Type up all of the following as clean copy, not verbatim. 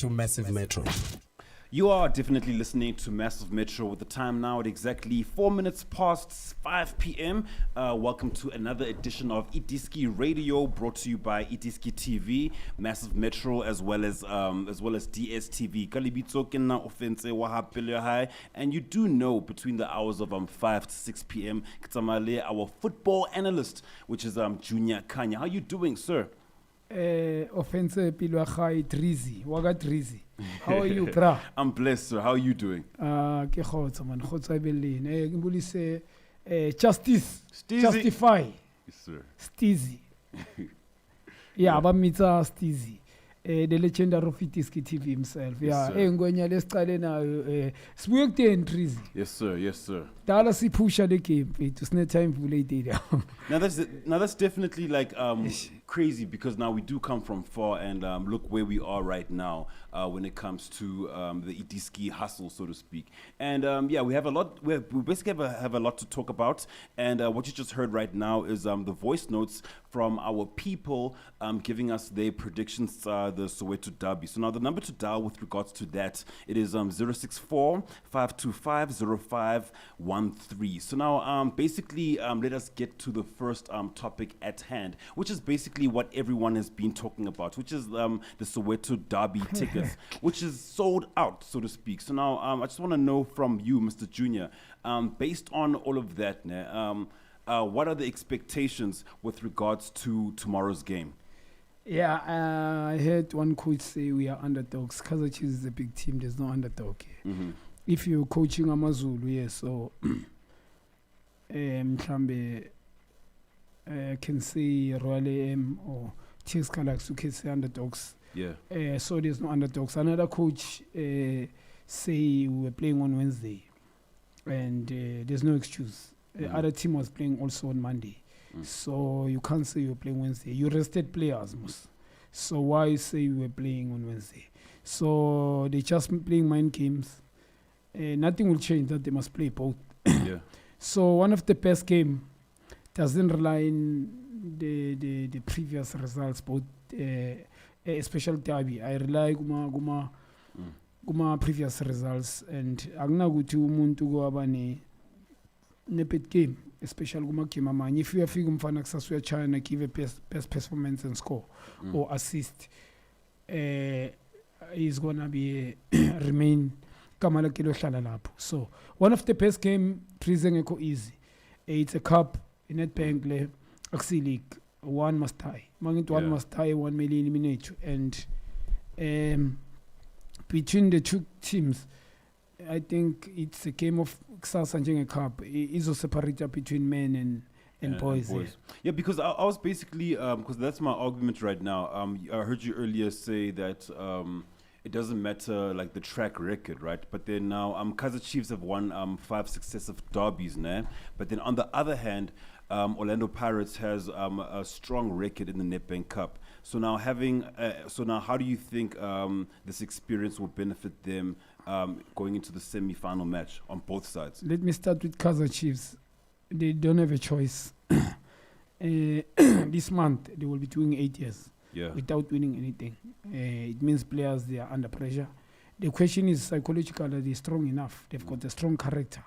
to Massive Metro. You are definitely listening to Massive Metro with the time now at exactly 4 minutes past 5 p.m. Welcome to another edition of Itiski Radio, brought to you by Itiski TV, Massive Metro, as well as DSTV. Kalibitso kena offense wahapele high, and you do know between the hours of 5 to 6 p.m. Kitamale, our football analyst, which is Junior Khanye. How you doing, sir? Offense pilwa khai Trizi waga Trizi. How are you, bra? I'm blessed, sir. How are you doing? Ke khotsa man khotsa beleng ke mbulise justice Steezy. justify Yes, sir. Steezy. Yeah, ba mitsa Steezy. The legendary of Itiski TV himself. Yeah, ngwenya lesiqale nayo sibuye kuthen Trizi. Yes, sir. Yes, sir. Dala sipusha le game to sne time vule Now that's definitely like crazy, because now we do come from far, and look where we are right now when it comes to the Itiski hustle, so to speak. And yeah, we have a lot. We basically have a lot to talk about. And what you just heard right now is the voice notes from our people giving us their predictions, the Soweto derby. So now the number to dial with regards to that, it is 064-525-0513. So now basically let us get to the first topic at hand, which is basically what everyone has been talking about, which is the Soweto derby tickets, which is sold out, so to speak. So now I just want to know from you, Mr. Junior, based on all of that, what are the expectations with regards to tomorrow's game? Yeah, I heard one coach say we are underdogs. Kaizer Chiefs is a big team. There's no underdog here. Mm-hmm. If you're coaching Amazulu, yes, so mhlambe can say Royal AM or Chiefs Galaxy can say underdogs. Yeah. So there's no underdogs. Another coach say we were playing on Wednesday, and there's no excuse. The other team was playing also on Monday. So you can't say you're playing Wednesday. You rested players, most. So why you say you were playing on Wednesday? So they just playing mind games. Nothing will change that they must play both. Yeah. So one of the best game doesn't rely on the previous results, both especially derby. I rely guma previous results, and agna guti umuntu go abane nepet game, especially guma game amanye. If you have umfana kusasuya China give a best performance and score or assist, is gonna be remain kamala kilo hlala lapho. So one of the best game prison eko easy. It's a cup in Nedbank le Axi League. One must tie. Mangit one must tie, one may eliminate you. And between the two teams, I think it's a game of Ksasa and Cup. It's a separator between men and boys. Yeah, because I was basically, because that's my argument right now. I heard you earlier say that it doesn't matter like the track record, right? But then now Kaizer Chiefs have won 5 successive derbies, but then on the other hand, Orlando Pirates has a strong record in the Nedbank Cup. So now how do you think this experience will benefit them going into the semi-final match on both sides? Let me start with Kaizer Chiefs. They don't have a choice. This month they will be doing 8 years without winning anything. It means players, they are under pressure. The question is psychological, are they strong enough? They've got a strong character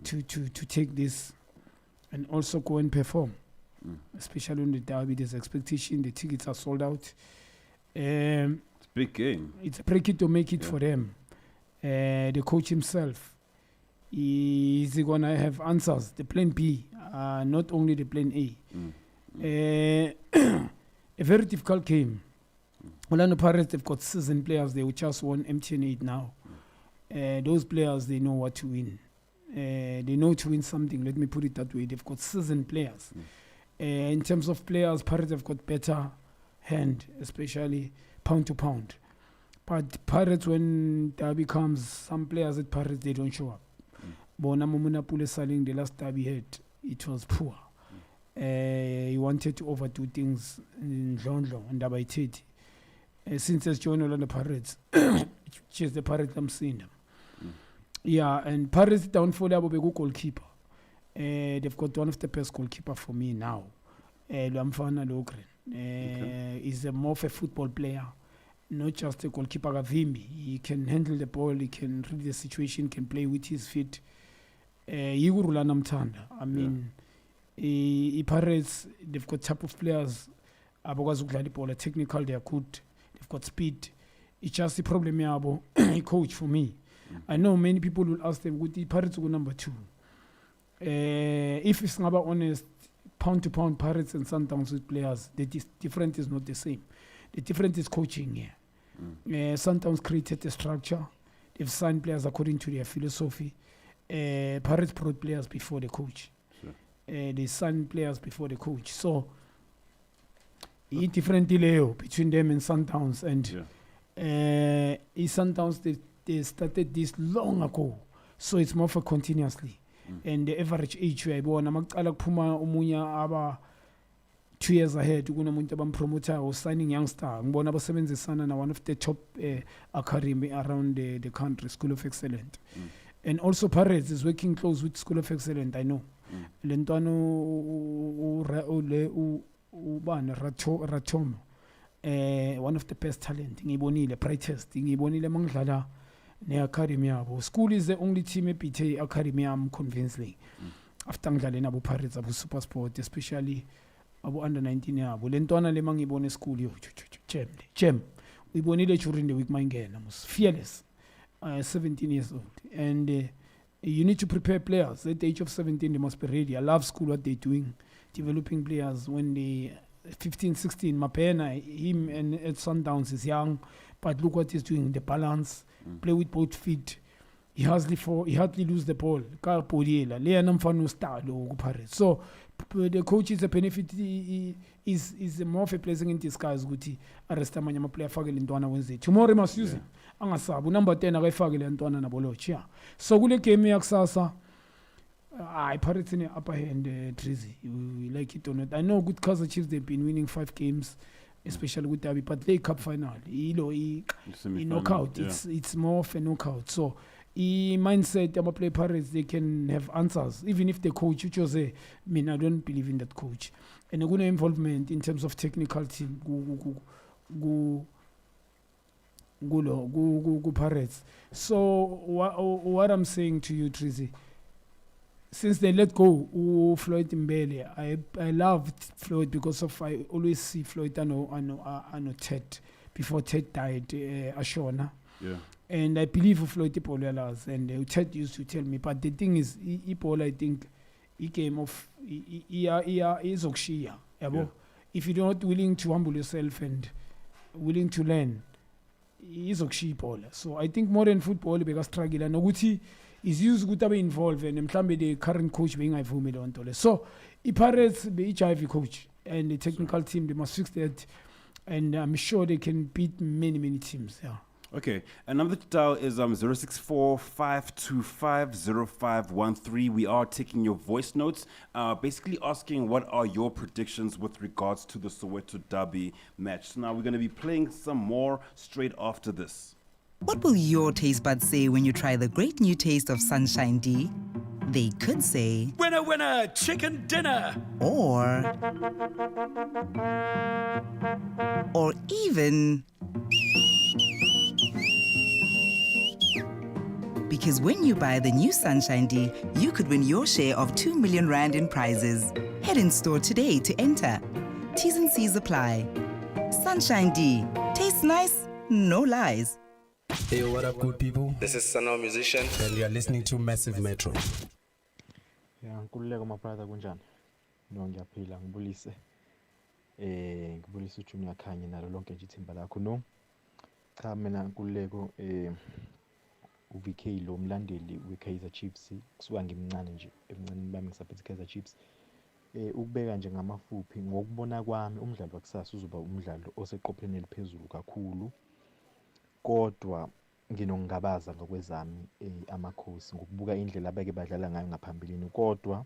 to take this and also go and perform. Especially on the derby, there's expectation. The tickets are sold out. It's a big game. It's a break to make it for them. The coach himself, is going to have answers. The plan B, not only the plan A. A very difficult game. Orlando Pirates, they've got seasoned players. They just won MTN 8 now. Those players, they know what to win. They know to win something. Let me put it that way. They've got seasoned players. In terms of players, Pirates have got better hand, especially pound to pound. But Pirates, when derby comes, some players at Pirates, they don't show up. Bona Mumuna Pule Saling, the last derby had, it was poor. He wanted to overdo things in London and Dabaiteti. Since it's joined Orlando Pirates, just the Pirates, I'm seeing them. Yeah, and Pirates downfall, they have a good goalkeeper. They've got one of the best goalkeeper for me now. Luamfana Lokren. He's more of a football player. not just a goalkeeper Kavimbi. He can handle the ball, he can read the situation, can play with his feet. Yigurula namthanda. I mean, Pirates, they've got type of players. Abakwazi ukudlala ibhola, technical, they are good. They've got speed. It's just the problem yabo, coach for me. I know many people will ask them, would the Pirates go number 2? If it's not honest, pound to pound, Pirates and Sundowns with players, the difference is not the same. The difference is coaching here. Sundowns created a structure. They've signed players according to their philosophy. Pirates brought players before the coach. Sure. They signed players before the coach. So, it's different between them and Sundowns. And Sundowns, they started this long ago. So it's more for continuously. And the average age where I born, I'm puma umunya aba 2 years ahead. Ugunamuntu abampromoter or signing youngster. Mbona abasebenzisana na one of the top academy around the country, School of Excellence. And also Pirates is working close with School of Excellence. I know. Lentano Ratomo, one of the best talent. Ngibonile, brightest. Ngibonile mangdlala. Ne-academy yabo. School is the only team epithe academy yami convincingly. After ngidlale nabo Pirates abo SuperSport, especially abo under 19 yabo. Le ntwana le mangibone school yo gem. Uyibonile during the week mangena mos fearless. 17 years old. And you need to prepare players. At the age of 17 they must be ready. I love school what they're doing, developing players when they 15, 16. Mapena, him and at Sundowns is young, but look what he's doing, the balance. Play with both feet. He hardly lose the ball. So the coach is a benefit. Is more of a blessing in disguise. Guti arresta manyama player fagele ntwana Wednesday. Tomorrow he must use him. Angasabu number 10 akayifagele ntwana na bolochi. So kule game yakusasa. I Pirates in the upper hand, Drizzy. You like it or not? I know good Kaizer Chiefs. They've been winning 5 games. Especially with Derby, but they cup final. He knockout. Yeah. It's more of a knockout. So, mindset, I'm play Pirates, they can have answers. Even if the coach, which was I don't believe in that coach. And a good involvement in terms of technical team, go Pirates. So, what I'm saying to you, Trizzy, since they let go Floyd Mbele, I loved Floyd because of I always see Floyd and Ted before Ted died, Ashona. Yeah. And I believe Floyd Ipolelas, and Ted used to tell me. But the thing is, Ipol, I think he came off. He is Okshia. If you're not willing to humble yourself and willing to learn, he is Okshia. So I think modern football because struggle and Oguti is used to be involved and the current coach being Ivumile. So Pirates the HIV coach and the technical team, they must fix that, and I'm sure they can beat many teams. Yeah. Okay, and number to dial is 064-525-0513. We are taking your voice notes, basically asking what are your predictions with regards to the Soweto Derby match. So now we're going to be playing some more straight after this. What will your taste buds say when you try the great new taste of Sunshine D? They could say, "Winner, winner, chicken dinner!" Or even, because when you buy the new Sunshine D, you could win your share of 2 million rand in prizes. Head in store today to enter. T's and C's apply. Sunshine D. Tastes nice, no lies. Hey, what up, good people? This is Sano Musician. And you are listening to Massive Metro. Yeah, nkululeko my brother kunjani? No ngiyaphila ngibulise. Ngibulisa uJunior Khanye nalo lonke nje ithimba lakho no. Cha mina nkululeko uVK lo mlandeli weKaizer Chiefs kusuka ngimncane nje emncane bami ngisaphethe iKaizer Chiefs. Ukubeka nje ngamafuphi ngokubona kwami umdlalo wakusasa uzoba umdlalo oseqopheleni eliphezulu kakhulu. Kodwa nginongabaza ngokwezami amakhosi ngokubuka indlela abeke badlala ngayo ngaphambilini, kodwa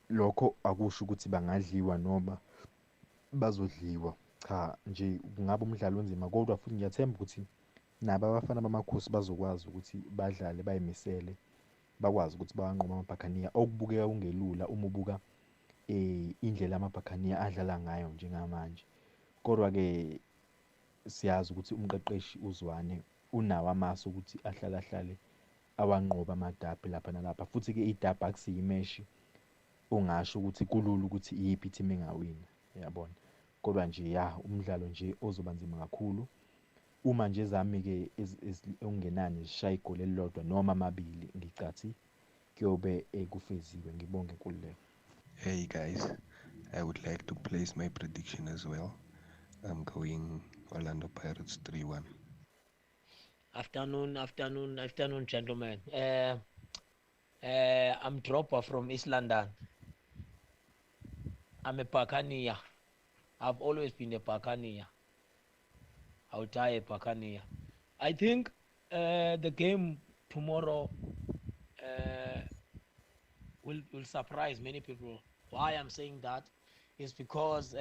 lokho akusho ukuthi bangadliwa noma bazodliwa. Cha, nje kungaba umdlalo onzima, kodwa futhi ngiyathemba ukuthi nabo abafana bamakhosi bazokwazi ukuthi badlale bayimisele, bakwazi ukuthi bawanqobe amaBhakaniya okubukeka kungelula uma ubuka indlela amaBhakaniya adlala ngayo njengamanje. Kodwa ke siyazi ukuthi umqeqeshi uzwane unawo amasu ukuthi ahlale awanqoba amadabi lapha nalapha, futhi-ke idabi akusiyimeshi ungasho ukuthi kulula ukuthi iyiphi i-team engawina, yabona. Kodwa nje ya umdlalo nje ozoba nzima kakhulu. Uma nje zami-ke okungenani zishaya igoli elilodwa noma amabili, ngicathi kuyobe kufeziwe. Ngibonge Nkululeko. Hey guys, I would like to place my prediction as well. I'm going Orlando Pirates 3-1. Afternoon, gentlemen. I'm Dropper from East London. I'm a Buccaneer. I've always been a Buccaneer. I'll die a Buccaneer. I think the game tomorrow will surprise many people. Why I'm saying that is because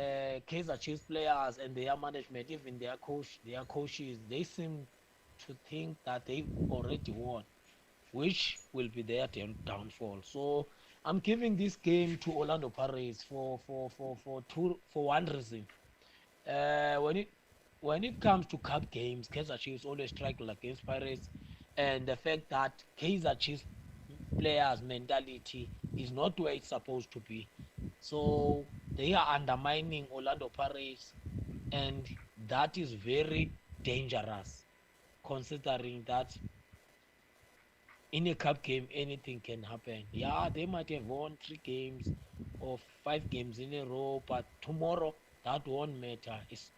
Kaizer Chiefs players and their management, even their coaches, they seem to think that they've already won, which will be their downfall. So I'm giving this game to Orlando Pirates for one reason. When it comes to cup games, Kaizer Chiefs always struggle against Pirates, and the fact that Kaizer Chiefs players' mentality is not where it's supposed to be. So they are undermining Orlando Pirates, and that is very dangerous, considering that in a cup game anything can happen. Yeah, they might have won 3 games or 5 games in a row, but tomorrow that won't matter. It's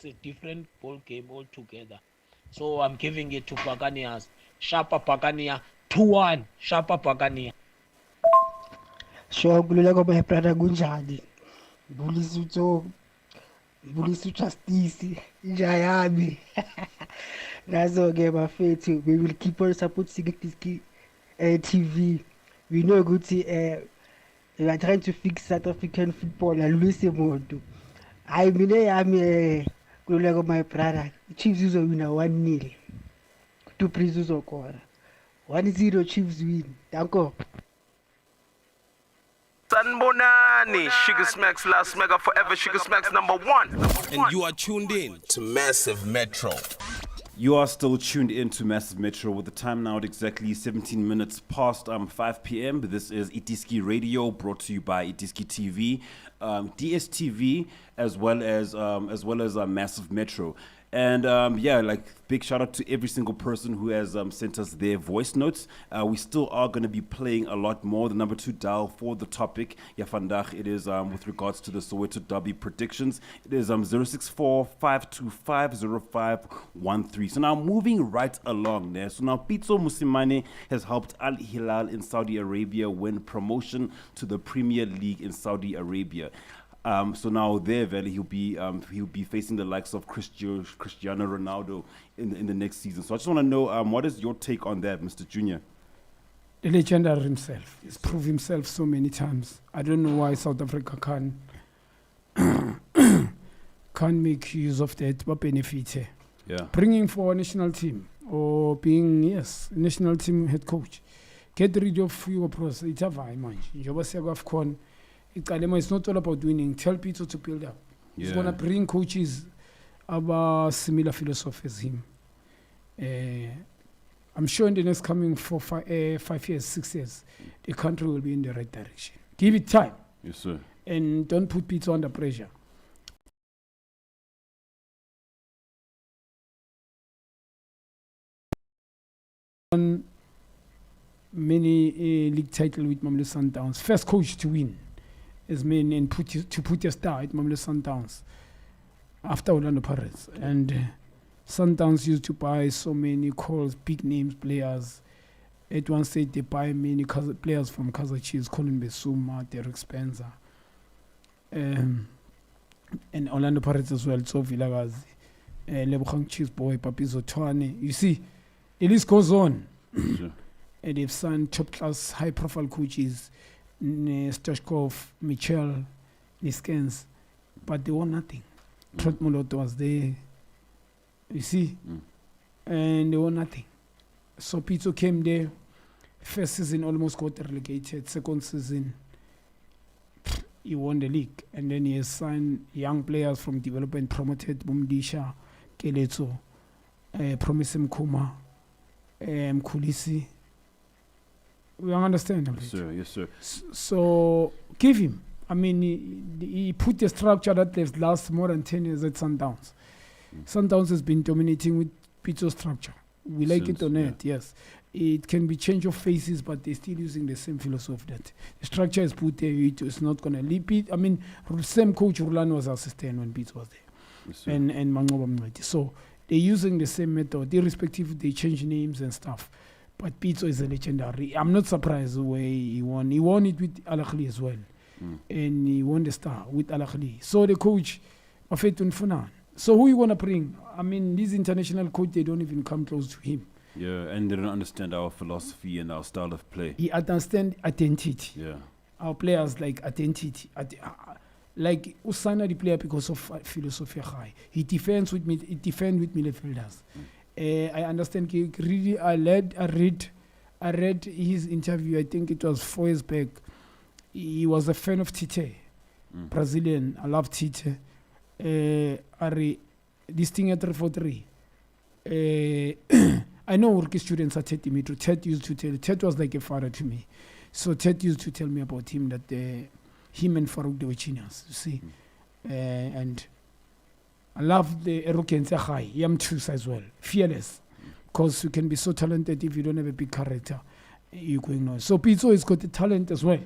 a different ball game altogether. So I'm giving it to Buccaneers. Sharper Buccaneer 2-1. Sharper Buccaneer. Sure, Nkululeko my brother kunjani? Bulisa Justice Njayami. Nazo-ke bafethu, we will keep on supporting this TV. We know ukuthi we are trying to fix South African football alwise muntu. Hayi mina yami Nkululeko my brother, Chiefs uzowina 1-0. To Prince uzokora. 1-0 Chiefs win. Danko. Sanbonani, Sugar Smacks, last mega forever, Sugar Smacks #1. And you are tuned in to Massive Metro. You are still tuned in to Massive Metro with the time now at exactly 17 minutes past 5 p.m. This is Itiski Radio, brought to you by Itiski TV, DSTV, as well as Massive Metro. And big shout out to every single person who has sent us their voice notes. We still are going to be playing a lot more. The number 2 dial for the topic, Yafandach, it is with regards to the Soweto Derby predictions. It is 064-525-0513. So now moving right along there. So now Pitso Musimane has helped Al Hilal in Saudi Arabia win promotion to the Premier League in Saudi Arabia. So now there, Valley, he'll be facing the likes of Cristiano Ronaldo in the next season. So I just want to know, what is your take on that, Mr. Junior? The legendary himself. He's proved himself so many times. I don't know why South Africa can't make use of that, but benefit. Yeah. Bringing for a national team or being, national team head coach. Get rid of your process. It's a very much. It's not all about winning. Tell people to build up. Yeah. He's going to bring coaches about similar philosophy as him. I'm sure in the next coming 5 years, 6 years, the country will be in the right direction. Give it time. Yes, sir. And don't put people under pressure. Many league title with Mamelodi Sundowns. First coach to win. Is mean and to put a star at Mamelodi Sundowns after Orlando Pirates. And Sundowns used to buy so many calls, big names players. At one stage they buy many players from Kaizer Chiefs, Colin Besuma, Derek Spencer, and Orlando Pirates as well. So Vilagazi, Lebogang Chiefs boy, Papizo Twane. You see, the list goes on. Sure. And they've signed top class, high profile coaches. Stoshkov, Michel, Niskens, but they won nothing. Trot Molot was there, you see, and they won nothing. So Pizzo came there, first season almost got relegated, second season, he won the league, and then he has signed young players from development, promoted Bumdisha, Keletso, Promise Mkuma, Mkulisi. We understand. Yes, sir. Yes, sir. So give him. I mean, he put a structure that has lasted more than 10 years at Sundowns. Sundowns has been dominating with Pizzo structure. We like it or not, yes. It can be change of faces, but they're still using the same philosophy that the structure is put there. It's not going to leap it. I mean, same coach Rulan was assistant when Pizzo was there. Yes, and Mangoba Mweti. So they're using the same method, irrespective they change names and stuff. But Pizzo is a legendary. I'm not surprised the way he won. He won it with Al Ahly as well. And he won the star with Al Ahly. So the coach, Afetun Funan. So who you want to bring? I mean, these international coach, they don't even come close to him. Yeah, and they don't understand our philosophy and our style of play. He understands identity. Yeah. Our players like identity. Like Usana the player because of philosophy high. He defends with midfielders. I understand. Really, I read his interview. I think it was 4 years back. He was a fan of Tite, Brazilian. I love Tite. This thing at 343. I know working students are Ted Dimitri. Ted used to tell. Ted was like a father to me. So Ted used to tell me about him that him and Farouk, they were genius, you see. And I love the arrogance high. Yam too as well. Fearless. Because you can be so talented if you don't have a big character. You're going on. So Pizzo has got the talent as well.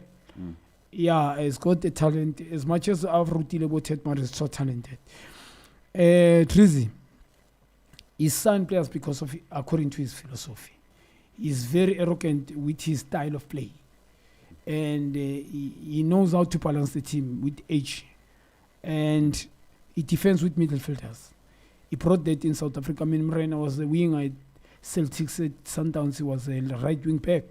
Yeah, he's got the talent. As much as I've rooted about Ted, is so talented. Trizzy. He signed players because of, according to his philosophy. He's very arrogant with his style of play. And he knows how to balance the team with age. And he defends with midfielders. He brought that in South Africa. I mean, Mrena was the wing at Celtics at Sundowns. He was a right wing back.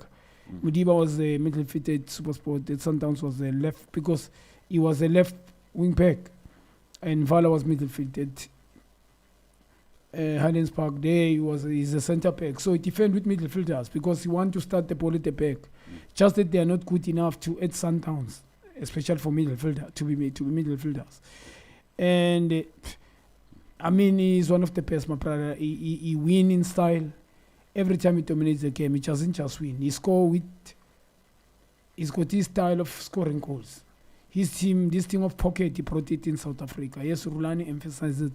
Mudiba was a midfielder at Supersport. At Sundowns was a left, because he was a left wing back. And Vala was midfield at Highlands Park. There he's a centre back. So he defends with midfielders because he wants to start the ball at the back. Just that they are not good enough to add Sundowns, especially for midfielder to be midfielders. And I mean, he's one of the best, my brother. He win in style. Every time he dominates the game, he doesn't just win. He's got his style of scoring goals. His team, this team of pocket, he brought it in South Africa. Yes, Rulani emphasized it.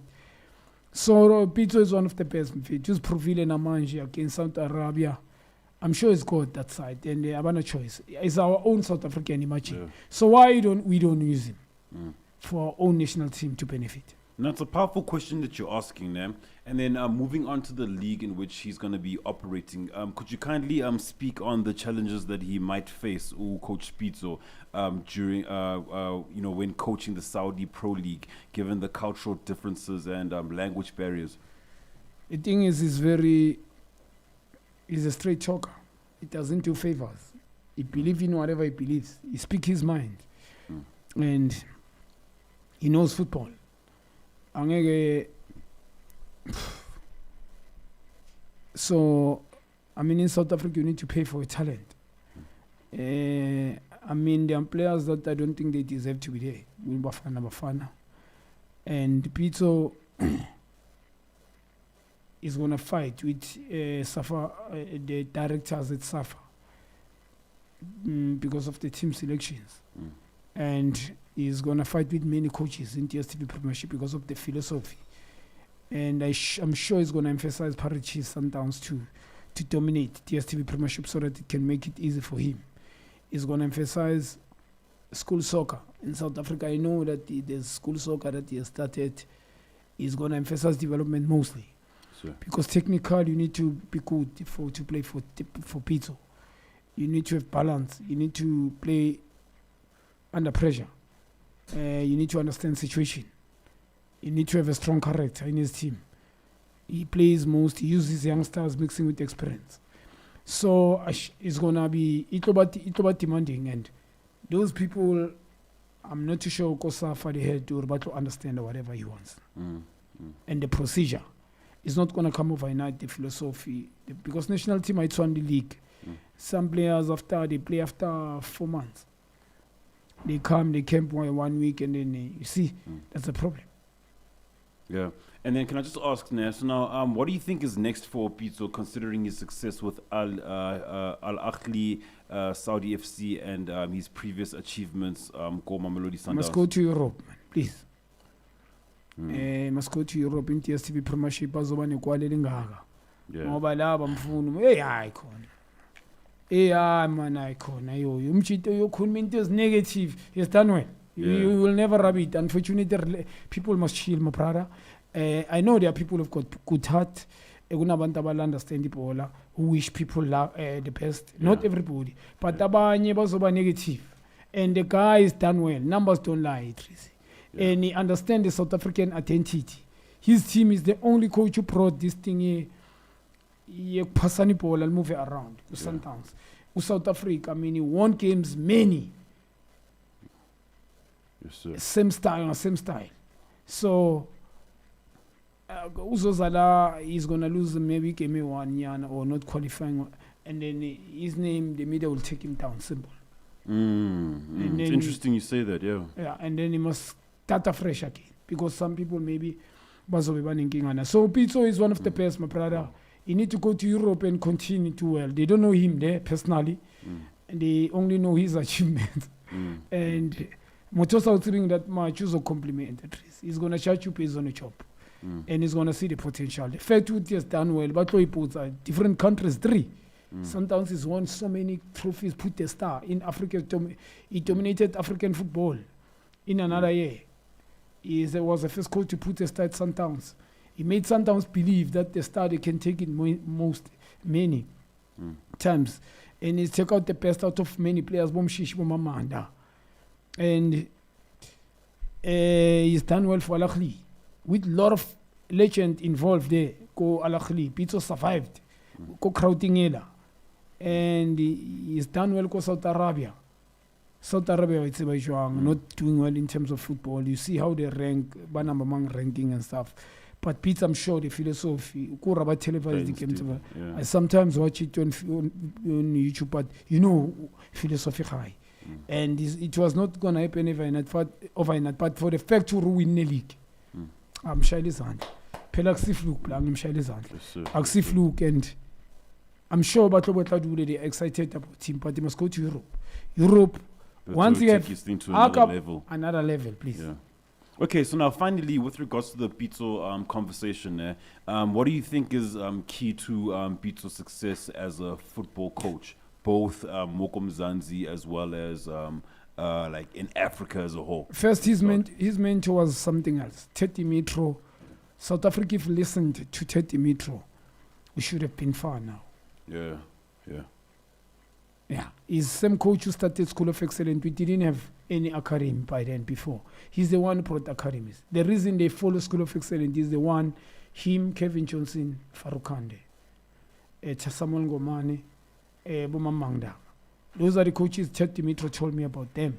So Pizzo is one of the best. Just Provile Namanji against Saudi Arabia. I'm sure he's got that side, and they have no choice. It's our own South African, imagine. Yeah. So why don't we use him for our own national team to benefit? Now, it's a powerful question that you're asking, Nam. And then moving on to the league in which he's going to be operating, could you kindly speak on the challenges that he might face, Coach Pizzo, during, when coaching the Saudi Pro League, given the cultural differences and language barriers? The thing is, he's a straight talker. He doesn't do favors. He believes in whatever he believes. He speaks his mind. And he knows football. So, I mean, in South Africa, you need to pay for a talent. I mean, there are players that I don't think they deserve to be there. Bafana. And Pizzo is going to fight with Safa, the directors at Safa, because of the team selections. And he's going to fight with many coaches in DSTV Premiership because of the philosophy. And I'm sure he's going to emphasize Parachi Sundowns to dominate DSTV Premiership so that it can make it easy for him. He's going to emphasize school soccer. In South Africa, I know that there's school soccer that he has started. He's going to emphasize development mostly. Sure. Because technically, you need to be good to play for Pizzo. You need to have balance. You need to play under pressure. You need to understand situation. You need to have a strong character in his team. He plays most. He uses youngsters mixing with experience. So it's gonna be about demanding, and those people, I'm not too sure Kosa for the head to understand whatever he wants. And the procedure is not gonna come overnight. The philosophy, because national team it's won the league. Some players they play after 4 months. They come, they camp 1 week, and then you see, that's a problem. Yeah. And then can I just ask, Nes, now, what do you think is next for Pitso, considering his success with Al Ahly, Saudi FC, and his previous achievements, Go Mamelodi Sundowns? Must go to Europe, man, please. Must go to Europe in TSTV Premiership azoba nekwaleli ngaka. Ngoba laba mfunu hayi khona. Hayi man hayi khona yo. Umchito yokhuluma into is negative. It's done well. You will never rub it. Unfortunately, people must chill, my brother. I know there are people who've got good heart. Kunabantu understand ibola who wish people the best. Not everybody, but abanye bazoba negative. And the guy is done well. Numbers don't lie, Tracy. And he understands the South African identity. His team is the only coach who brought this thing here. Pasani ball and move it around. Sometimes, South Africa, I mean, he won games many. Yes, sir. Same style. So, Uzozala is gonna lose maybe game 1 year or not qualifying, and then his name, the media will take him down. Simple. It's interesting you say that, yeah. Yeah, and then he must start afresh again because some people maybe bazobe banenkinga. So Pitso is one of the best, my brother. He need to go to Europe and continue to well. They don't know him there personally, and they only know his achievements. And Motosa was saying that much is a compliment. He's gonna charge you pays on a job, and he's gonna see the potential. The fact that he has done well, but he puts different countries 3. Sometimes he's won so many trophies, put the star in Africa. He dominated African football in another year. He was the first coach to put the star at Sundowns. He made Sundowns believe that the star they can take it many times, and he's take out the best out of many players. And he's done well for Al Ahly with a lot of legend involved there. Go Al Ahly, Pitso survived. Go Krautingela, and he's done well for Saudi Arabia. Saudi Arabia, it's not doing well in terms of football. You see how they rank, Banamamang ranking and stuff. But Pete, I'm sure the philosophy, I sometimes watch it on YouTube, but philosophy high. And it was not going to happen overnight, but for the fact to win the league, I'm shyly zand. I'm shyly zand. And I'm sure they're excited about him, but they must go to Europe. Once you have another level, please. Yeah. Okay, so now finally, with regards to the Pitso conversation, what do you think is key to Pitso's success as a football coach, both Moko Mzansi as well as like in Africa as a whole? First, his mentor was something else. Tete Metro. South Africa, if listened to Tete Metro, we should have been far now. Yeah, he's the same coach who started School of Excellence. We didn't have any academy by then before. He's the one who brought academies. The reason they follow School of Excellence is the one, him, Kevin Johnson, Farukande, Samuel Ngomane, Bumamangda. Those are the coaches Chet Dimitro told me about them.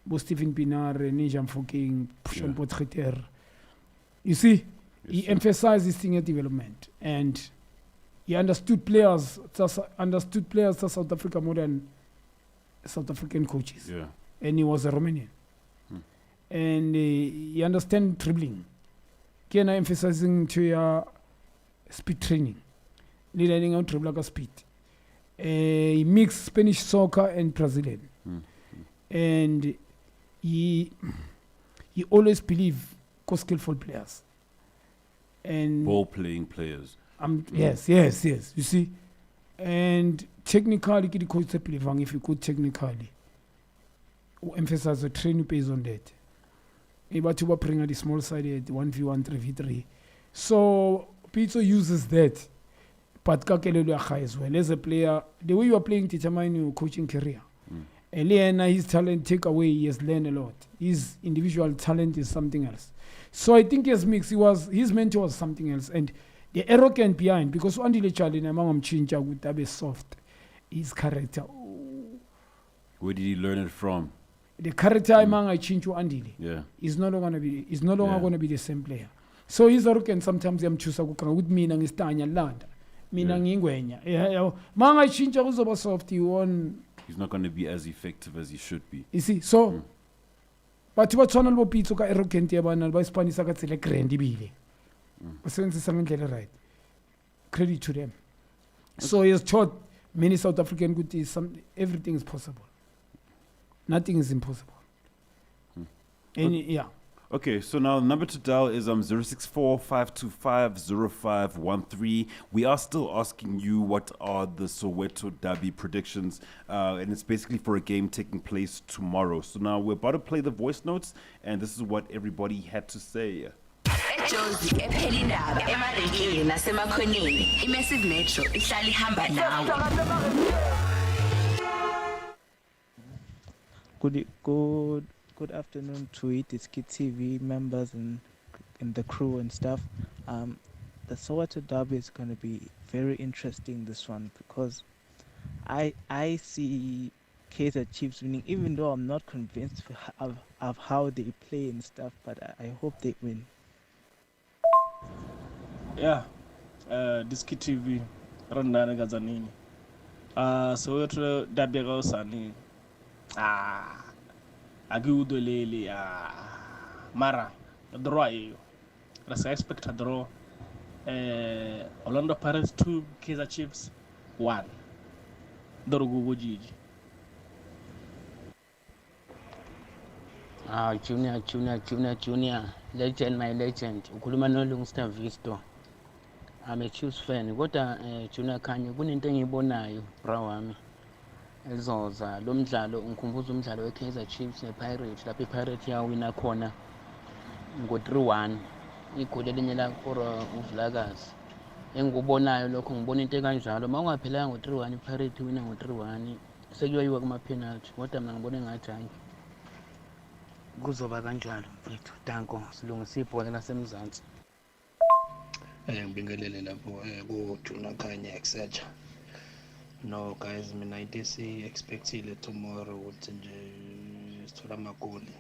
Bo Stephen Pinar, Ninja Mfoking, Pushan Potreter. You see, he emphasized this thing at development. And he understood players to South Africa more than South African coaches. Yeah. And he was a Romanian. And he understands dribbling. Again, emphasizing to your speed training. Learning how to dribble like speed. He mixed Spanish soccer and Brazilian. And he always believed skillful players. And ball-playing players. Yes. You see, and technically, the coach if you could technically emphasize the training based on that. But you were bringing the small side at 1v1, 3v3. So Pitso uses that, but Kakelelu as well as a player. The way you are playing determines your coaching career. Eliana, his talent take away. He has learned a lot. His individual talent is something else. So I think his his mentor was something else, and the arrogant behind, because Andile Charlie Namam Chincha would have soft, his character. Where did he learn it from? The character among I Chinchu Andile. Yeah. Is no longer gonna be the same player. So he's arrogant sometimes I'm choose with me and his tanya land. Meaning Ingwenya. Manga Chincha was over soft, he won He's not going to be as effective as he should be. You see, so batho ba tshwana le bo Pitso ka arrogant ya bana ba Spanish ka tsela grand bile. Ba sentse ngendlela right. Credit to them. So he has taught many South African good everything is possible. Nothing is impossible. Yeah. Okay, so now the number to dial is 064-525-0513. We are still asking you what are the Soweto Derby predictions, and it's basically for a game taking place tomorrow. So now we're about to play the voice notes, and this is what everybody had to say. eJozi ephela indaba emarenkini nasemakhoneni iMassiv Metro ihlala ihamba nawe. Good afternoon to Skit TV members and the crew and stuff. The Soweto Derby is going to be very interesting, this one, because I see Kaizer Chiefs winning, even though I'm not convinced of how they play and stuff, but I hope they win. Yeah, Skit TV, Rondana Gazanini. Soweto Derby Gausani. Agudo Lele, Mara, draw you. I expect a draw. Orlando Pirates 2, Kaizer Chiefs 1. Dorogo Gigi. Junior. Legend, my legend. Ukuluma no Lungster Visto. I'm a Chiefs fan. What Junior Khanye, kunento engiyibonayo brawami. Ezoza lo mdlalo ungikhumbuza umdlalo weKaizer Chiefs nePirates lapho iPirates yawina khona ngo-3-1 igoli elinye la for uVilakazi engikubonayo lokho ngibona into kanjalo mawungaphelanga ngo-3-1 iPirates wina ngo-3-1 sekuyoyiwa kuma-penalty kodwa mina ngibona engathi hayi kuzoba kanjalo mfethu danko silungisa ibhola lasemzansi ngibingelele lapho ku-Junior Khanye etc. No guys, mina into si-expectile tomorrow ukuthi nje sithola amagoli.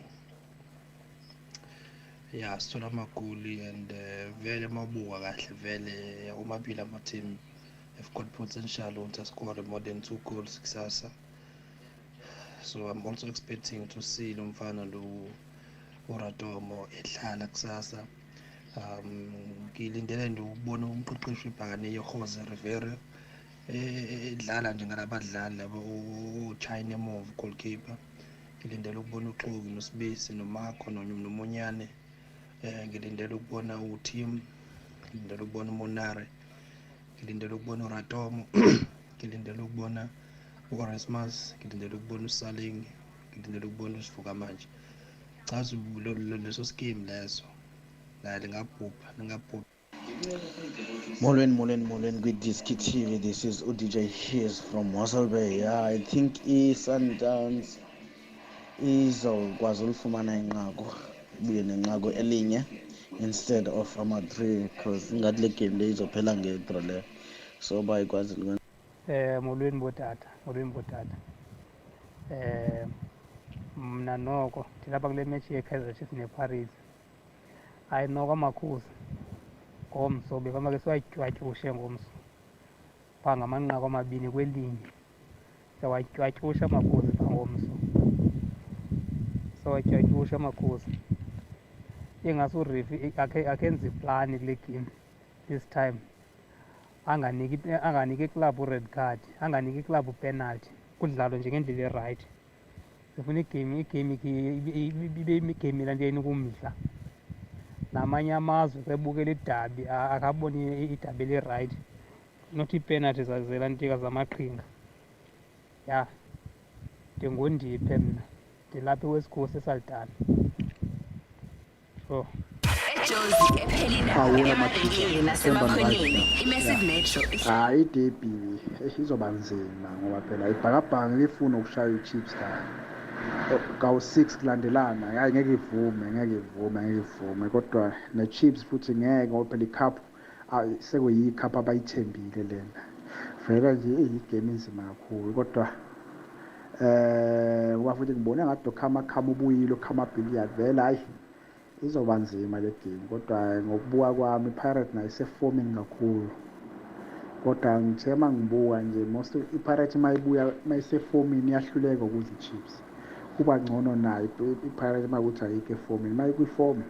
Yeah, sithola amagoli and vele mabuka kahle vele umabili ama-team have got potential to score more than 2 goals kusasa. So I'm also expecting to see lo mfana lo uRatomo edlala kusasa. Ngilindele nje ukubona umqeqeshi webhakane yeJose Rivera edlala njengalabadlali labo uChina move goalkeeper. Ngilindele ukubona uXoki noSibisi noMakho noMunyane. Ngilindele ukubona uTeam, ngilindele ukubona uMonare, ngilindele ukubona uRatomo, ngilindele ukubona uOresmus, ngilindele ukubona uSaling, ngilindele ukubona uSivuka manje. Chaza leso scheme leso la lingabhubha. Molweni with this Skit TV. This is UDJ Hughes from Mossel Bay. Yeah, I think Sundowns izokwazi ulifumana inqaku buye nenqaku elinye instead of ama-3 because ngathi le game le izophela nge-draw le so bayikwazi molweni botata mna noko ndilapha kule match yeKaizer Chiefs nePirates hayi noko amakhuzi ngomso bekamake siwatywatyushe ngomso phaa ngamanqaku amabini kwelinye siyawatywatyusha amakhuzi phaa ngomso siyawatywatyusha amakhuzi ingase urifi akenze iplani kule game this time anganiki iklab u-red card anganiki iklab upenalty kudlalwe nje ngendlela erayithi sifuna igame ibe igame la nto eyinika namanye amazwe sebukela idabi akaboni idabi elirayithi not ipenalty zazela ntika zamaqhinga ya ndingundiphe mna ndilapha ewesikhosi esalidala so eJozi ephela indaba emarenkini nasemakhoneni iMassiv Metro hayi idebi izoba nzima ngoba phela ibhakabhaka ngifuna ukushaya iChiefs kawu-6 kulandelana hayi ngeke ivume kodwa ne-Chiefs futhi ngeke ngoba phela icup sekuyicup abayithembile lena vele nje igame inzima kakhulu kodwa ngoba futhi ngibone ngathi ukhama ubuyile uKhamabhili vele hayi izoba nzima le game kodwa ngokubuka kwami iPirates nayo isefomini kakhulu kodwa ngithe uma ngibuka nje most i-Pirates mayibuya mayisefomini iyahluleka ukuze i-Chiefs kuba ngcono nayo i-Pirates makuthi ayikho efomini mayikwifomu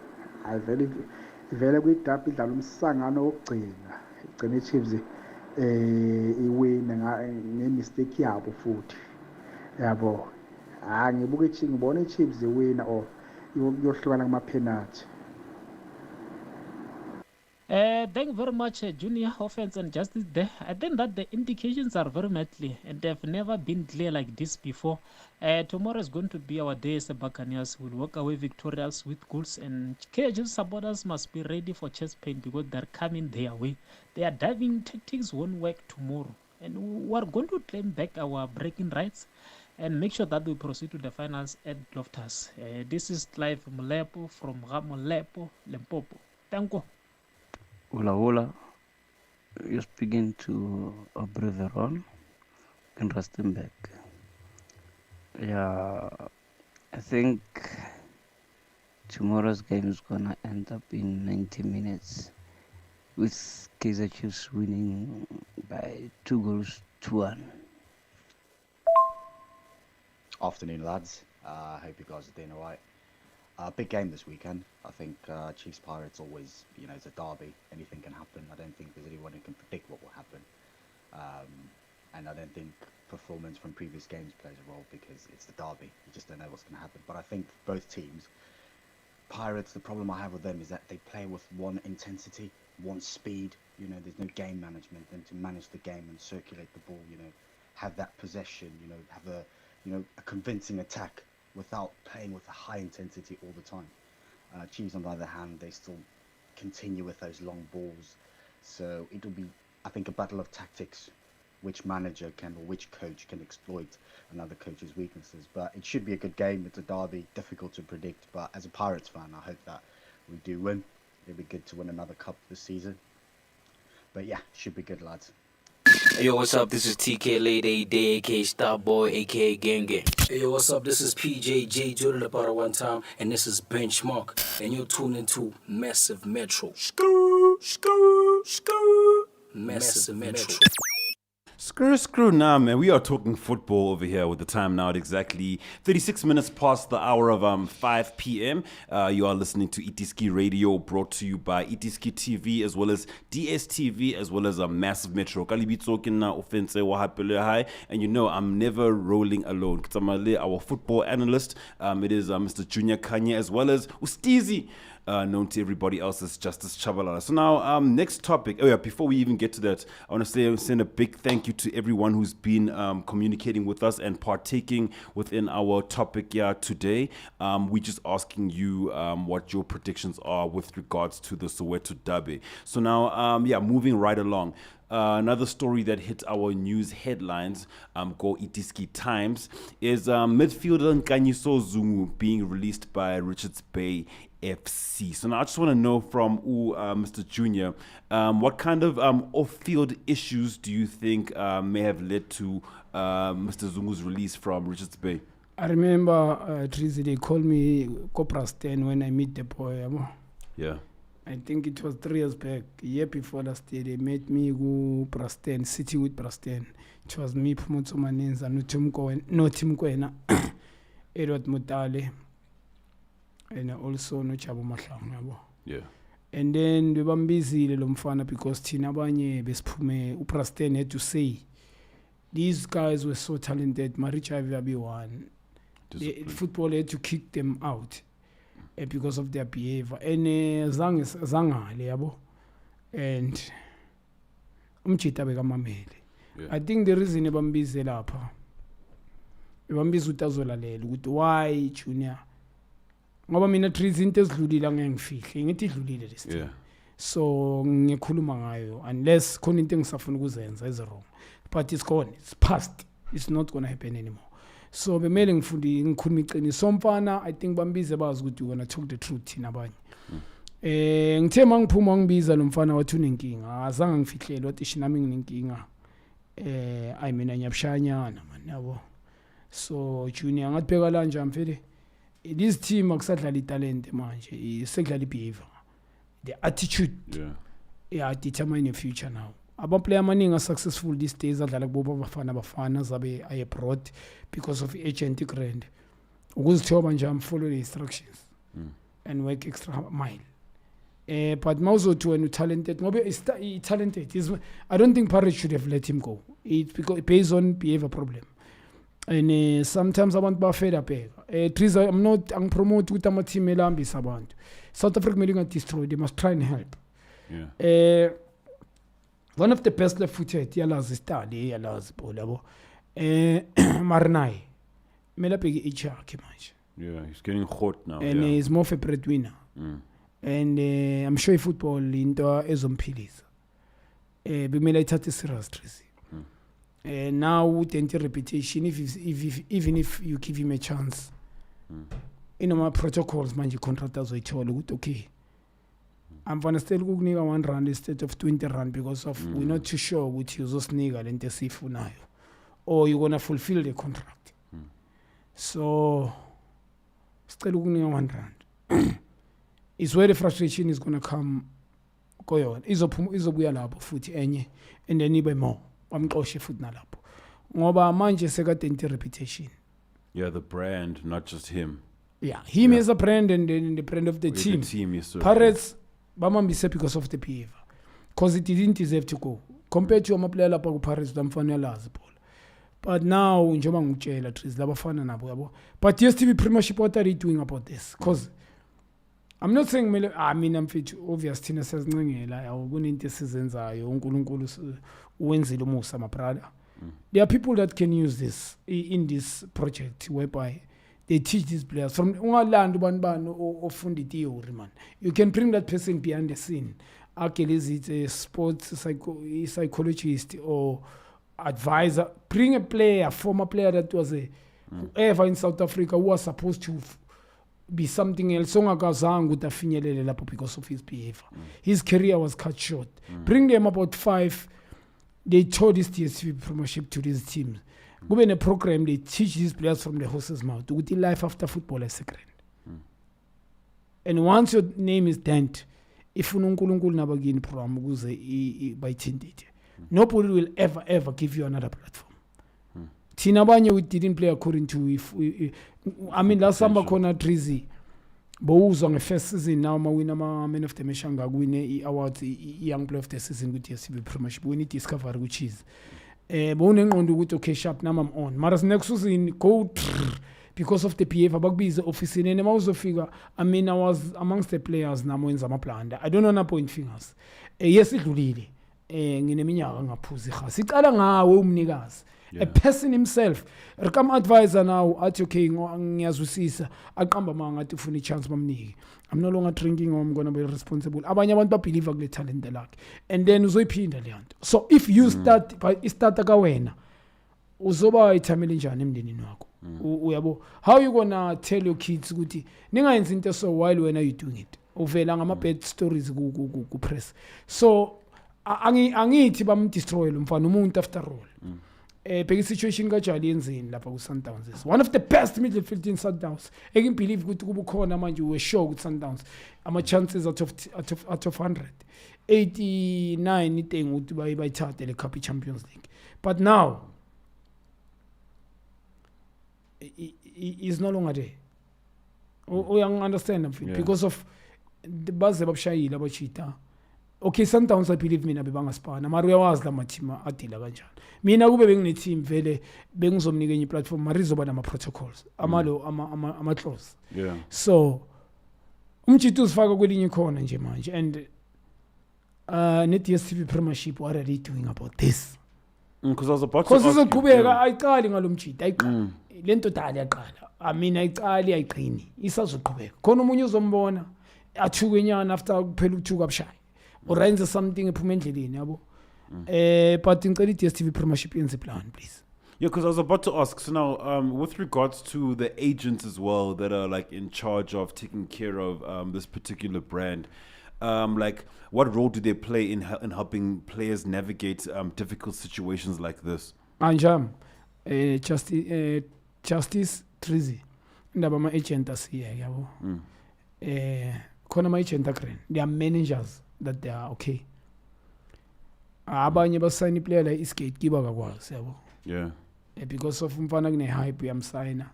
ivele kwidabi idlala umsangano wokugcina igcina i-Chiefs iwine nge-mistake yabo futhi yabo ngibona i-Chiefs iwina or yohlukana kuma-penalty. Thank you very much, Junior Offense and Justice there. I think that the indications are very much clear and they've never been clear like this before. Tomorrow is going to be our day as the Buccaneers will walk away victorious with goals, and KHL supporters must be ready for chest pain because they're coming their way. Their diving tactics won't work tomorrow, and we're going to claim back our breaking rights and make sure that we proceed to the finals at Loftus. This is Clive Molepo from Ramolepo, Limpopo. Thank you. Hola, hola. You're speaking to a brother on and Rustenbeck. Yeah, I think tomorrow's game is gonna end up in 90 minutes with Kaizer Chiefs winning by 2-1. Afternoon, lads. Hope you guys are doing alright. Big game this weekend. I think Chiefs Pirates always, it's a derby. Anything can happen. I don't think there's anyone who can predict what will happen. And I don't think performance from previous games plays a role because it's the derby. You just don't know what's going to happen. But I think both teams, Pirates, the problem I have with them is that they play with one intensity, one speed. There's no game management. Then to manage the game and circulate the ball, have that possession, have a convincing attack without playing with a high intensity all the time. Chiefs, on the other hand, they still continue with those long balls. So it'll be, I think, a battle of tactics. Which manager can or which coach can exploit another coach's weaknesses. But it should be a good game. It's a derby, difficult to predict. But as a Pirates fan, I hope that we do win. It'd be good to win another cup this season. But yeah, should be good, lads. Hey, yo, what's up? This is TK Late AD, aka Starboy, aka Gang Gang. Hey, yo, what's up? This is PJJ Jordan about one time, and this is Benchmark, and you're tuned into Massive Metro. Massive Metro. Screw now, man. We are talking football over here with the time now at exactly 36 minutes past the hour of 5 p.m. You are listening to Itiski Radio, brought to you by Itiski TV as well as DSTV as well as Massive Metro. Offense high, and I'm never rolling alone. Our football analyst, it is Mr. Junior Khanye as well as Ustizi. Known to everybody else as Justice Chabalala. So now, next topic. Oh yeah, before we even get to that, I want to send a big thank you to everyone who's been communicating with us and partaking within our topic here today. We just asking you what your predictions are with regards to the Soweto derby. So now, moving right along. Another story that hit our news headlines, Go Itiski Times, is midfielder Khanye Zungu being released by Richards Bay FC. So now I just want to know from Mr. Junior, what kind of off-field issues do you think may have led to Mr. Zungu's release from Richards Bay? I remember, Tracy, they called me Coprastan when I meet the boy. Yeah. I think it was 3 years back, a year before last year, they made me go Prasten, City with Prasten. It was me, Pumutso Manenza, no Tim Kwena, Edward Mutale, and also no Chabo Mahlang. Yeah. And then we were busy Lomfana because Tinabanye Bespume Uprasten had to say these guys were so talented, Maricha Vabi one. The football had to kick them out. Because of their behavior and zangale yabo and umchita bekamamele. I think the reason ebambize lapha ebambiza utazolalela ukuthi why Junior ngoba mina trees into ezidlulile angengifihle ngithi idlulile this time. So ngikhuluma ngayo unless khona into engisafuna ukuzenza is wrong, but it's gone, it's past, it's not going to happen anymore. So bemele ngikhuluma iqiniso somfana. I think bambize bazi ukuthi wona talk the truth thina abanye. Ngithe mangiphuma ngibiza lo mfana wathi unenkinga, azange ngifihlele wathi shinami nginenkinga. I mean anyabshanyana man yabo. So Junior ngathibeka la nje mfele this team akusadlala italent manje, isekudlala ibehavior, the attitude. Yeah, determine the future now. Aba-player amaningi are-successful these days adlala kubo bafana zabe aye-abroad because of agent grand. Ukuzithoba nje follow the instructions and work extra mile. But Mauzo when talented, he's talented. I don't think Pirates should have let him go. It's because it based on behavior problem. And sometimes I want to fed up. I'm promote with my team elambis about. South Africa may destroy. They must try and help. Yeah. One of the best left-footed, Yalas is Tali, Yalas Bolabo. Marnai. Melapig HR Kimaj. Yeah, he's getting hot now. And he's more of a breadwinner. And I'm sure football into Ezompilis. Bimela Tati serious Tracy. Now the reputation even if you give him a chance. You know my protocols man you contractors with all okay. I'm gonna still go nigga 1 rand instead of 20 rand because of we're not too sure which you just nigga and the sifu now. Or you're gonna fulfill the contract. So still looking at 1 rand. It's where the frustration is gonna come. Go on. Izobuya lapho futhi enye and then ibe more. Bamqoshe futhi nalapho. Ngoba manje sekade reputation. Yeah, the brand, not just him. Yeah, him is a brand and then the brand of the team. The team is so Pirates bamambise because of the behavior. Because it didn't deserve to go. Compared to amaplayer lapha ku Pirates damfanele ball. But now njengoba ngutshela Tris labafana nabo yabo. But DStv Premiership, what are they doing about this? Because I'm not saying I'm fit obvious thina sezincengela kunento esizenzayo uNkulunkulu wenzile umusa my brother. There are people that can use this in this project whereby they teach these players from ungalanda ubani ofunda theory man. You can bring that person behind the scene. Is it a sports psychologist or advisor? Bring a player, former player that was whoever in South Africa who was supposed to be something else. Because of his behavior. His career was cut short. Bring them about 5. They taught this DStv Premiership to these teams. Go in a program, they teach these players from the horse's mouth to the life after football is secret. And once your name is dent, if uNkulunkulu nabagini program by tindite, nobody will ever give you another platform. Tinabanye we didn't play according to last summer corner Trizy. Bowuzwa nge-first season now mawina man of the match ngakwine i-awards young player of the season with DStv Premiership win discovery which is bowunengqondo ukuthi okay sharp now I'm on mara next season go because of the behavior bakubize office and mawuzofika I was amongst the players namo wenza amaplanda I don't know na point fingers yes idlulile ngineminyaka ngaphuzi khasi icala ngawe umnikazi. A person himself, come advisor now at okay, ngiyazwisisa aqamba manga athi ufuna chance bamnike. I'm no longer drinking or I'm going to be responsible. Abanye abantu believe kule talent lakhe. And then uzoyiphinda le nto. So if you start ka wena uzoba ithameli njani emndenini wakho? Uyabo how you gonna tell your kids ukuthi ningayenza into so while when are you doing it? Uvela ngama bad stories ku press. So angithi bamdestroy lo mfana umuntu after all. Big situation kajali enzini lapha ku Sundowns. One of the best midfield in Sundowns. I can believe ukuthi kubukhona manje we show ku Sundowns. Ama chances out of 100. 89 ithing ukuthi bayithathe le Cup Champions League. But now is no longer there. We understand because of the baze babshayile abachita. Okay, sometimes I believe mina bebangaspana mara uyawazi lama team adila kanjani. Mina kube bengine team vele bengizomnika enye platform mara izoba nama protocols ama clause. Yeah. So umjito usifaka kwelinye khona nje manje and ne DStv Premiership what are they doing about this? Because I was about to ask izoqhubeka ayiqali ngalomjito ayiqali lento dali yaqala ayiqali ayiqini isazoqhubeka khona umunye uzombona athukenyana after kuphela ukuthuka abshaya or renze something ephume endleleni yabo but ngicela DStv Premiership yenze plan please. Yeah, because I was about to ask. So now, with regards to the agents as well that are like in charge of taking care of this particular brand, like what role do they play in helping players navigate difficult situations like this? Anjam, Justice Trizy, ndaba ma agent asiye yabo. Khona ma agent akren. They are managers that they are okay. abanye basayina iplayer like isgatekeeper kakwazi yabo. Yeah. Because of umfana kune hype uyamsayina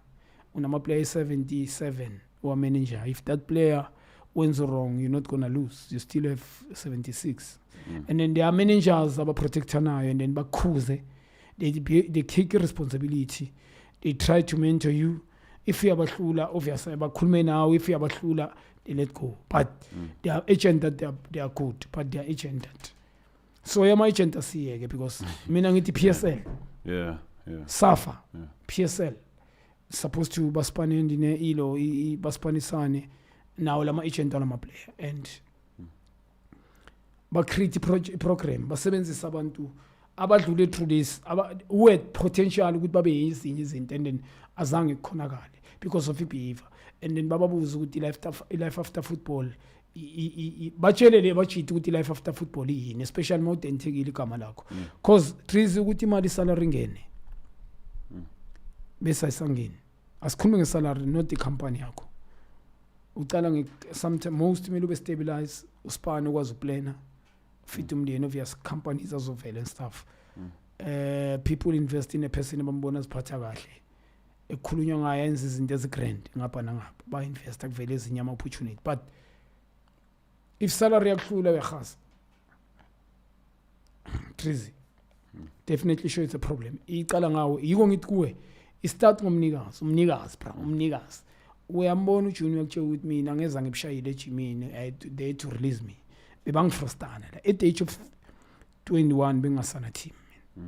unama player 77 or manager. If that player wins wrong, you're not gonna lose. You still have 76. And then there are managers aba protector nayo, and then bakhuze they take responsibility. They try to mentor you. If you abahlula, obviously bakhulume nawe. If you abahlula, they let go. But they are agent that they are good, but they are agent that. So yama agent asiyeke because mina ngithi PSL. Yeah. Safa. PSL. Supposed to baspane ndine ilo baspanisane now lama agent alama player and ba create program basebenzisa abantu abadlule through this with potential ukuthi babe yizinye izinto and then azange kukhonakale because of behavior and then bababuza ukuthi life after football batshelele bachithi ukuthi life after football yini especially mode enthekile igama lakho cause trees ukuthi imali salary ngene bese ayisangeni asikhulume ngesalary not the company yakho ucala sometimes most mele ube stabilize uspane ukwazi uplana fit umndeni obvious companies azovela and stuff people invest in a person abambona ziphatha kahle ekukhulunywa ngayo yenza izinto ezigrand ngapha nangapha ba invest akuvele ezinye ama opportunity but if salary yakuhlula wekhasa trizy definitely sure it's a problem icala ngawo yiko ngithi kuwe istart ngomnikazi uyambona uJunior kuthe ukuthi mina ngeza ngibishayile ejimini they to release me bebangifrustana la at the age of 21 bengasana team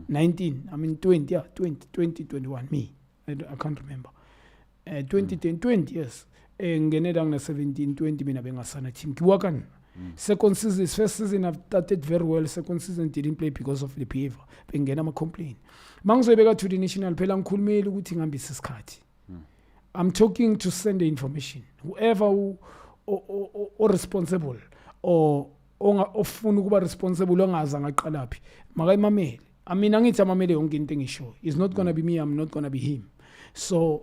19 I mean 20 yeah 2021 me I can't remember 20 yes ngenela ngina 17 20 mina bengasana team kiwakani second season first season I've started very well second season didn't play because of the behavior bengena ama complaint mangizoyibeka to the national phela ngikhulumela ukuthi ngihambise isikhathi I'm talking to send the information whoever or responsible or ofuna ukuba responsible ongaza ngaqalaphi makayimamele I mean angithi amamele yonke into engisho is not going to be me I'm not going to be him so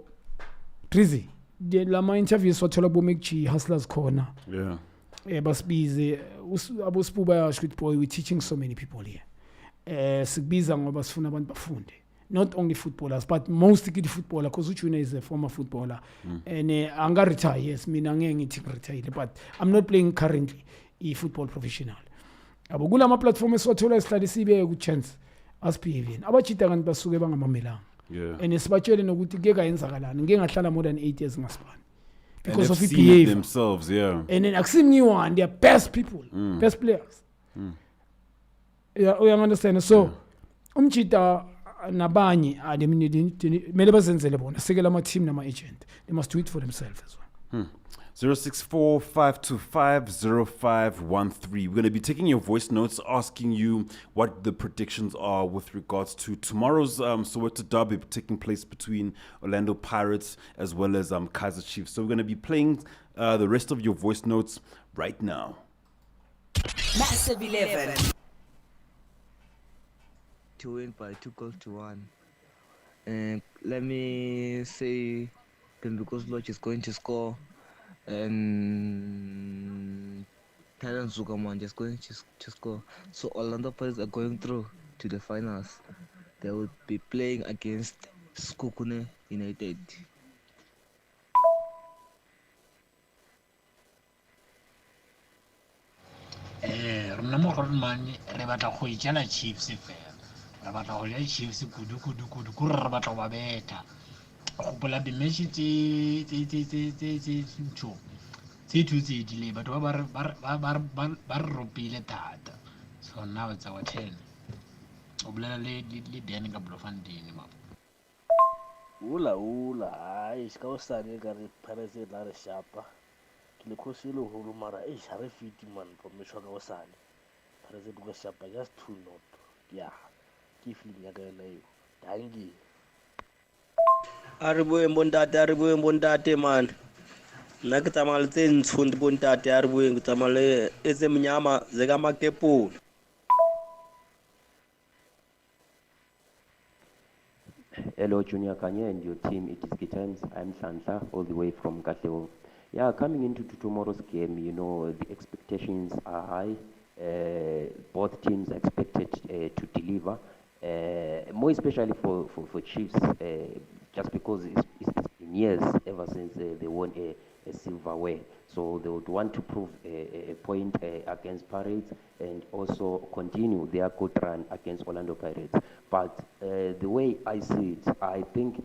Trizy lama interviews wathola bo McG hustlers corner basibize abosibuba yasho ukuthi boy we teaching so many people here sikubiza ngoba sifuna abantu bafunde not only footballers but most kid footballer because uJunior is a former footballer and anga retire yes mina ngeke ngithi retire but I'm not playing currently football professional abukula ama platform eswathola esihlali sibe ku chance asbehavior abachita kanti basuke bangamamelanga and esibatshele nokuthi kuke kayenzakalani ngeke ngahlala more than 8 years ngasibani because of behavior themselves and then akusimnyiwa they are best people best players you understand so umchita nabanye mele bazenzele bona sekela ama team nama agent they must do it for themselves as well 064-525-0513. We're going to be taking your voice notes, asking you what the predictions are with regards to tomorrow's Soweto derby taking place between Orlando Pirates as well as Kaizer Chiefs. So we're going to be playing the rest of your voice notes right now. Massive 11. To win by 2-1. And let me say, because Lodge is going to score. And Thailand Zukaman just going to score. So Orlando Pirates are going through to the finals. They will be playing against Skokune United. Rona mo gore mane re batla go ijela Chiefs fela. Re batla go ja Chiefs kudu re batla go ba beta. Go bola di match tse thutse dile batho ba ropile thata so now it's our turn o bolela le dene ka blofandini ma ula ai ska o sane ka re Pirates la re shapa ke le khosile ho lo mara e share fiti man promotion ka o sane Pirates go shapa just 2-0 yeah ke feeling ya ka leyo dangi Aribuwe mbontate man. Nna ke tsamaya le tse ntsho ndi bontate a re bueng ke tsamaya le etse mnyama ze ka makepo. Hello Junior Khanye and your team, it is Key Times. I'm Santa all the way from Katlego. Yeah, coming into tomorrow's game, you know, the expectations are high Both teams are expected to deliver, more especially for Chiefs, just because it's been years ever since they won a silverware. So they would want to prove a point against Pirates and also continue their good run against Orlando Pirates. But the way I see it, I think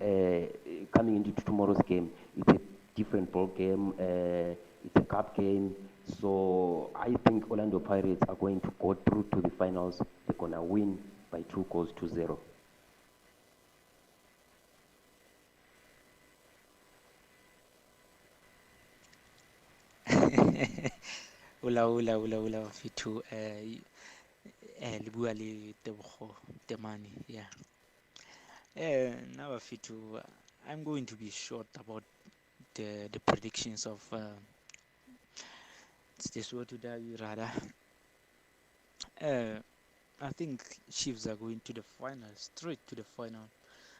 coming into tomorrow's game, it's a different ball game. It's a cup game. So I think Orlando Pirates are going to go through to the finals. They're going to win by 2-0. Ula fethu le bua le Tebogo Temane, yeah. Now fethu, I'm going to be short about the predictions of the Soweto Derby rather. I think Chiefs are going to the final, straight to the final.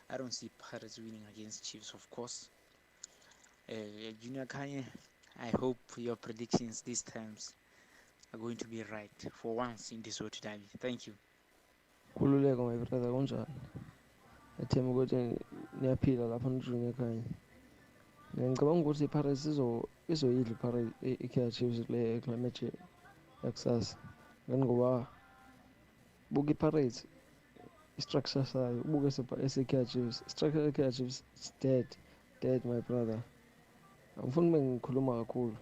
I don't see Pirates winning against Chiefs, of course. Junior Khanye, I hope your predictions these times are going to be right for once in this Soweto Derby. Thank you. Khululeka my brother kunjani? Ngithemba ukuthi niyaphila lapha nijunior Khanye. Ngicabanga ukuthi iPirates izoyidla iPirates iKaizer Chiefs kule match yakusasa. Ngani ngoba buka iPirates istructure sayo ubuke eseKaizer Chiefs. Structure yeKaizer Chiefs is dead my brother. Angifuni ngikhuluma kakhulu.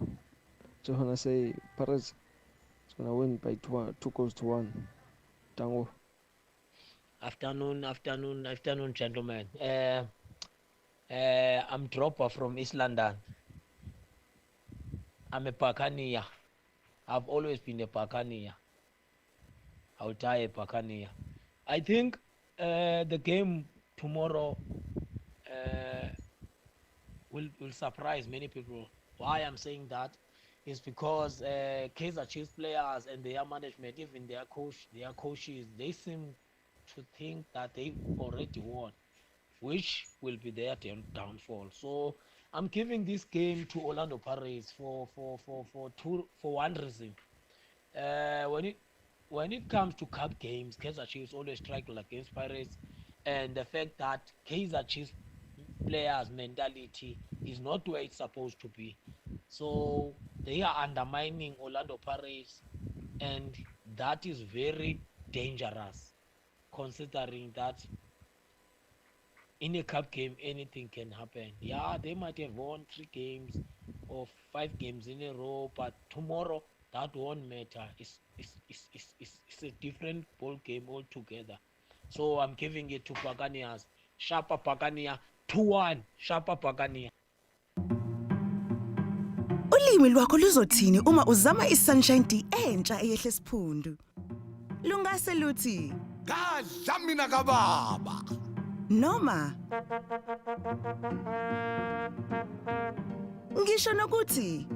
Just wanna say Pirates is gonna win by 2-1. Tango. Afternoon, gentlemen. I'm Dropper from East London. I'm a Buccaneer. I've always been a Buccaneer. I'll die a Buccaneer. I think the game tomorrow will surprise many people. Why I'm saying that is because Kaizer Chiefs players and their management, even their coaches, they seem to think that they've already won, which will be their downfall. So I'm giving this game to Orlando Pirates for one reason. When it comes to cup games, Kaizer Chiefs always struggle against Pirates, and the fact that Kaizer Chiefs players' mentality is not where it's supposed to be. So they are undermining Orlando Pirates, and that is very dangerous, considering that in a cup game anything can happen. Yeah, they might have won 3 games or 5 games in a row, but tomorrow that won't matter. It's a different ball game altogether. So I'm giving it to Buccaneers. Sharper Buccaneer 2-1. Sharper Buccaneer. Ulimi lwakho luzothini uma uzama iSunshine Tea entsha eyehle siphundu? Lungase luthi kadla mina kababa noma ngisho nokuthi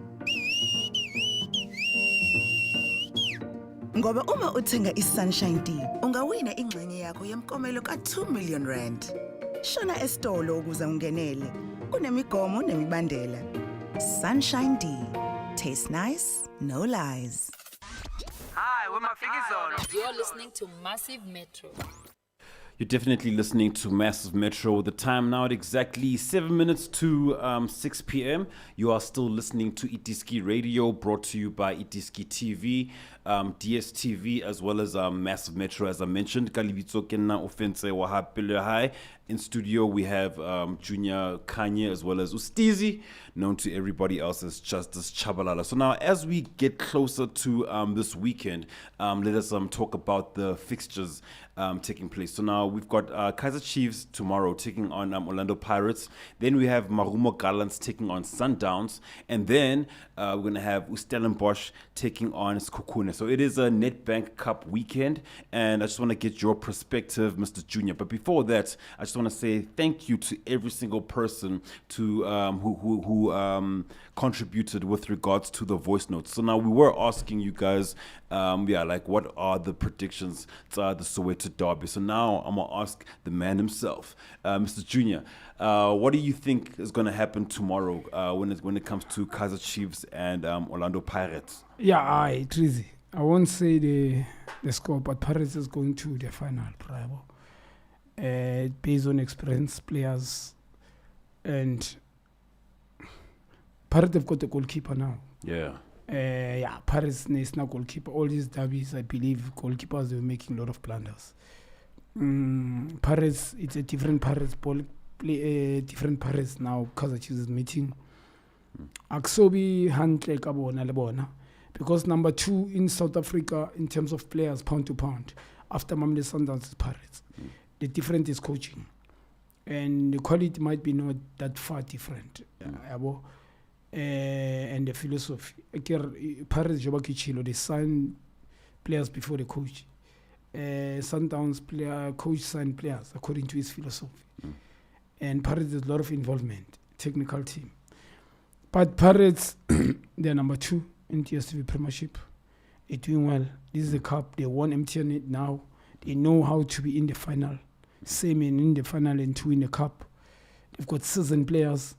ngoba uma uthenga iSunshine Tea ungawina ingxenye yakho yemkomelo ka2 million rand. Shona esitolo ukuze ungenele. Kunemigomo nemibandela. Sunshine Tea. Tastes nice, no lies. Hi, we're Mafikizolo. You're listening to Massive Metro. You're definitely listening to Massive Metro. The time now at exactly 7 minutes to 6 p.m. You are still listening to Itiski Radio, brought to you by Itiski TV, DSTV, as well as Massive Metro, as I mentioned. Kalibitso Kenna Offense Wahapile High. In studio, we have Junior Khanye as well as Ustizi, known to everybody else as Justice Chabalala. So now, as we get closer to this weekend, let us talk about the fixtures taking place. So now we've got Kaizer Chiefs tomorrow taking on Orlando Pirates. Then we have Marumo Gallants taking on Sundowns. And then we're going to have Stellenbosch taking on Skokune. So it is a Nedbank Cup weekend. And I just want to get your perspective, Mr. Junior. But before that, I just want to say thank you to every single person who contributed with regards to the voice notes. So now we were asking you guys like what are the predictions to the Soweto derby? So now I'm gonna ask the man himself, Mr. Junior. What do you think is gonna happen tomorrow when it comes to Kaizer Chiefs and Orlando Pirates? Yeah, it's easy. I won't say the score, but Pirates is going to the final, probably. Based on experience, players, and Pirates have got a goalkeeper now. Yeah. Paris is now goalkeeper. All these derbies, I believe, goalkeepers they were making a lot of blunders. Paris, it's a different Paris ball, different Paris now. Kaizer Chiefs is meeting. Aksobi handle kabona lebona, because number 2 in South Africa in terms of players pound to pound after Mamelodi Sundowns is Pirates. The difference is coaching, and the quality might be not that far different. And the philosophy. Pirates joba kichilo, they sign players before the coach. Sundowns coach sign players according to his philosophy. And Pirates has a lot of involvement, technical team. But Pirates, they're number 2 in TSV Premiership. They're doing well. This is a cup. They won MTN now. They know how to be in the final. Same in the final and to win the cup. They've got seasoned players.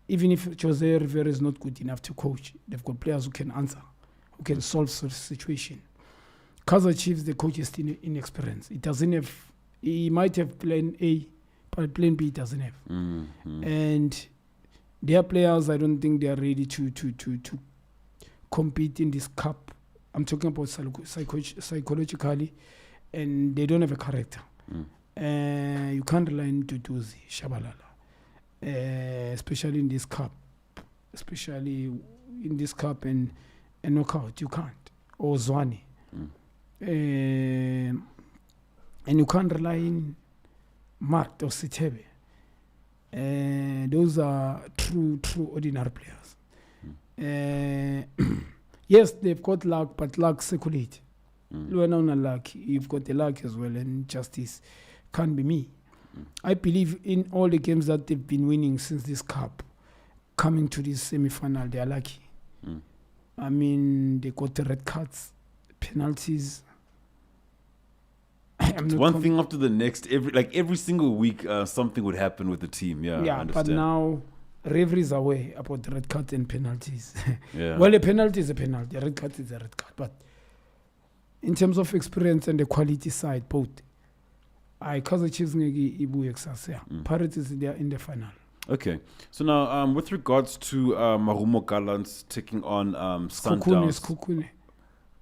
Even if Jose Rivera is not good enough to coach, they've got players who can answer, who can solve such situation. Kaizer Chiefs, the coach is still inexperienced. It doesn't have. He might have plan A, but plan B doesn't have. And their players, I don't think they are ready to compete in this cup. I'm talking about psychologically, and they don't have a character. You can't rely on Duduzi, Shabalala. Especially in this cup, and knockout, you can't. Or Zwane. And you can't rely on Mart or Sitebe. Those are true ordinary players. Yes, they've got luck, but luck circulate. Luck, you've got the luck as well, and justice can't be me. I believe in all the games that they've been winning since this cup, coming to this semi-final, they are lucky. I mean, they got the red cards, penalties. It's one thing after the next. Every single week, something would happen with the team. Yeah, I understand. But now referees are aware about the red cards and penalties. Yeah. Well, a penalty is a penalty. A red card is a red card. But in terms of experience and the quality side, both. Kaizer Chiefs Pirates is there in the final. Okay, so now with regards to Marumo Gallants taking on Sundowns. Kukune.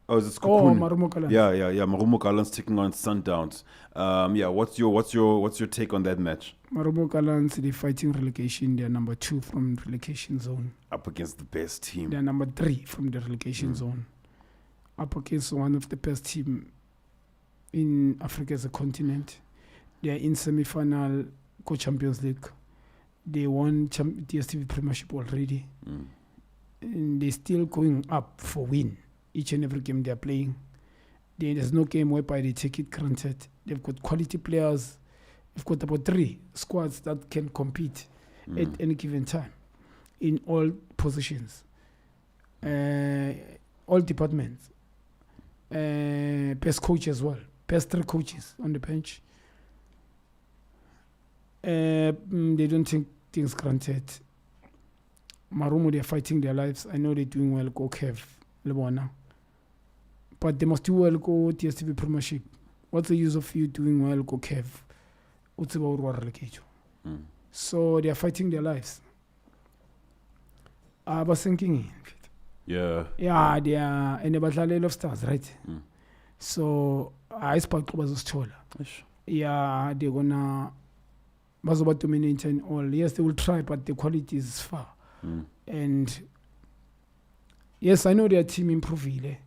Oh, is it Kukune? Marumo Gallants. Yeah. Marumo Gallants taking on Sundowns. What's your take on that match? Marumo Gallants, they're fighting relegation. They're number 2 from relegation zone. Up against the best team. They're number 3 from the relegation zone. Up against one of the best team in Africa as a continent. They are in semi-final Co-Champions League. They won DSTV Premiership already. And they're still going up for win. Each and every game they're playing. There's no game whereby they take it granted. They've got quality players. They've got about 3 squads that can compete at any given time in all positions, all departments. Best coach as well. Best 3 coaches on the bench. They don't take things granted. Marumo, they're fighting their lives. I know they're doing well. Go Kev, Lebona. But they must do well. Go TSTV Premiership. What's the use of you doing well? Go Kev. So they are fighting their lives. I was thinking. Yeah, they are in the Battle of Stars, right? So I spoke to Bazostola. Yeah, they're gonna. Bazoba dominate and all. Yes, they will try, but the quality is far. And yes, I know their team improving.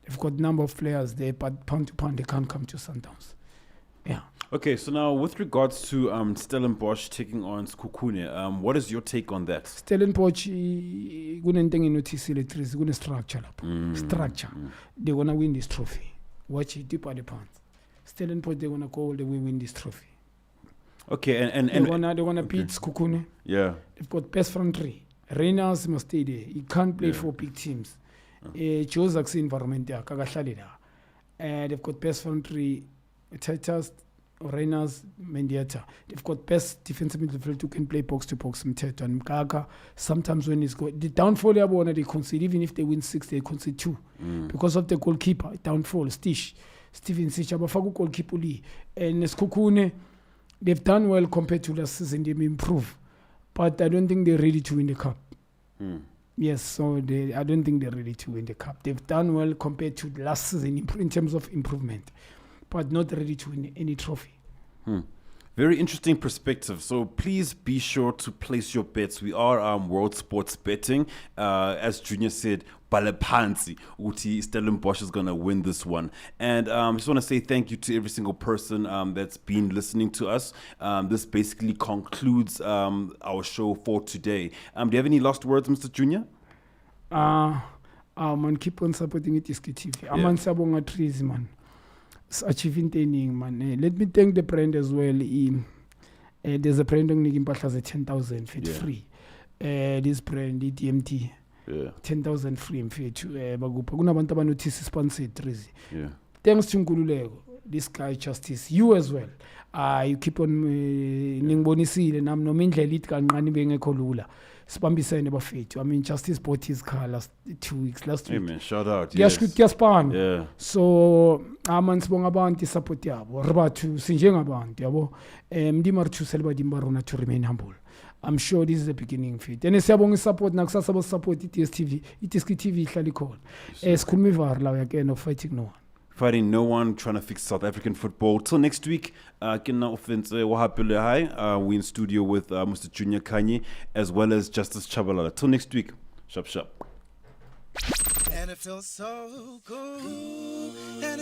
They've got number of players there, but pound to pound, they can't come to Sundowns. Yeah. Okay, so now with regards to Stellenbosch taking on Kukune, what is your take on that? Stellenbosch, gunentengi notice electricity, gune structure. Structure. They're gonna win this trophy. Watch it deep at the pants. Stellenbosch, they're gonna go all the way win this trophy. Okay, and they wanna beat Kukune. Yeah. They've got best front 3. Reynolds must stay there. He can't play for big teams. Joza environment yakhe akahlali la. They've got best front three, Titus, Reyners, Mendieta. They've got best defensive midfield who can play box to box, Mteto and Mkaka. Sometimes when it's good, the downfall they concede, even if they win 6, they concede 2 because of the goalkeeper. Downfall, Steven Sitch, Abafaku goalkeeper Lee, and Skukune. They've done well compared to last season. They've improved, but I don't think they're ready to win the cup. Yes, so I don't think they're ready to win the cup. They've done well compared to last season in terms of improvement, but not ready to win any trophy. Very interesting perspective. So please be sure to place your bets. We are World Sports Betting. As Junior said, Balepansi, Uti Stellenbosch is going to win this one. And I just want to say thank you to every single person that's been listening to us. This basically concludes our show for today. Do you have any last words, Mr. Junior? Man, keep on supporting it, TV. Man, sabonga trees, man. Achieving training, man. Let me thank the brand as well. There's a brand on Nigimpatlas 10,000 fit free. This brand, DMT, 10,000 free fit. Bagupa. Kunabantu abanothisi sponsored trees. Thanks to Nkululeko, this guy Justice, you as well. You keep on ningbonisile nam noma indlela ithi kancane bengekho lula. Sibambisene bafethu. I mean, Justice bought his car last 2 weeks. Last week. Amen. Shout out. Kuyasipana. Yeah. So man sibonga abantu support yabo. Ribathu sinjengabantu yabo. Mdima rithusela badimba rona to remain humble. I'm sure this is the beginning fit. And siyabonga support nakusasa bo support iDStv. iDStv ihlala ikhona. Sikhuluma ivar la again of fighting no one. Fighting no one, trying to fix South African football. Till next week, we in studio with Mr. Junior Khanye as well as Justice Chabalala. Till next week, shop. And it feels so good. And it